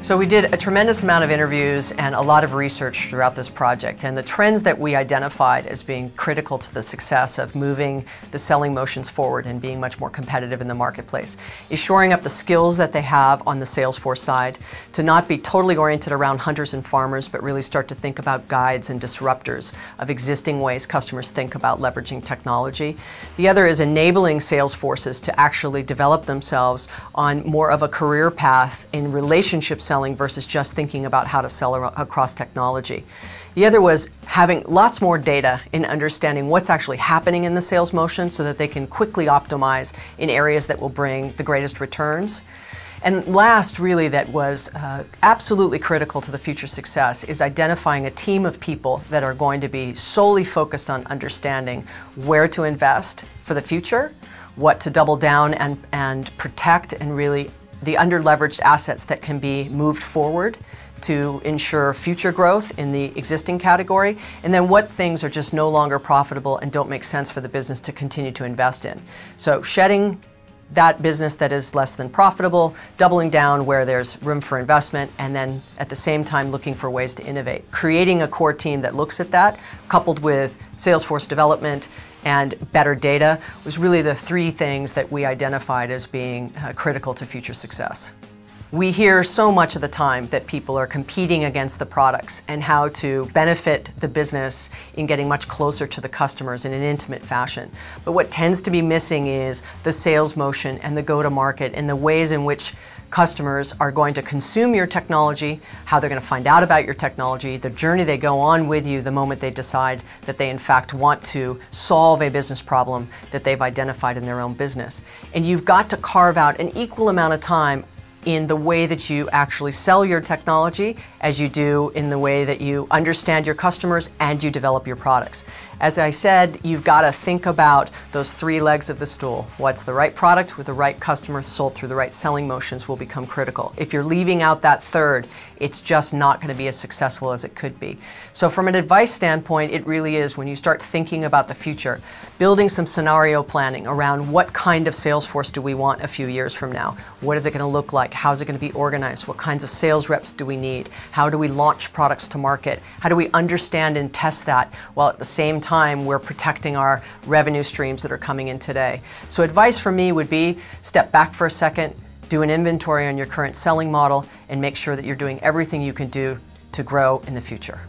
So we did a tremendous amount of interviews and a lot of research throughout this project, and the trends that we identified as being critical to the success of moving the selling motions forward and being much more competitive in the marketplace is shoring up the skills that they have on the Salesforce side, to not be totally oriented around hunters and farmers, but really start to think about guides and disruptors of existing ways customers think about leveraging technology. The other is enabling sales forces to actually develop themselves on more of a career path in relationship selling versus just thinking about how to sell across technology. The other was having lots more data in understanding what's actually happening in the sales motion so that they can quickly optimize in areas that will bring the greatest returns. And last, really, that was absolutely critical to the future success is identifying a team of people that are going to be solely focused on understanding where to invest for the future, what to double down and protect, and really the under-leveraged assets that can be moved forward to ensure future growth in the existing category, and then what things are just no longer profitable and don't make sense for the business to continue to invest in. So shedding that business that is less than profitable, doubling down where there's room for investment, and then at the same time looking for ways to innovate. Creating a core team that looks at that, coupled with Salesforce development and better data, was really the three things that we identified as being critical to future success. We hear so much of the time that people are competing against the products and how to benefit the business in getting much closer to the customers in an intimate fashion. But what tends to be missing is the sales motion and the go-to-market and the ways in which customers are going to consume your technology, how they're going to find out about your technology, the journey they go on with you the moment they decide that they in fact want to solve a business problem that they've identified in their own business. And you've got to carve out an equal amount of time in the way that you actually sell your technology as you do in the way that you understand your customers and you develop your products. As I said, you've got to think about those three legs of the stool. What's the right product with the right customer sold through the right selling motions will become critical. If you're leaving out that third, it's just not going to be as successful as it could be. So from an advice standpoint, it really is, when you start thinking about the future, building some scenario planning around what kind of sales force do we want a few years from now? What is it going to look like? How's it going to be organized? What kinds of sales reps do we need? How do we launch products to market? How do we understand and test that while at the same time we're protecting our revenue streams that are coming in today? So advice from me would be, step back for a second, do an inventory on your current selling model, and make sure that you're doing everything you can do to grow in the future.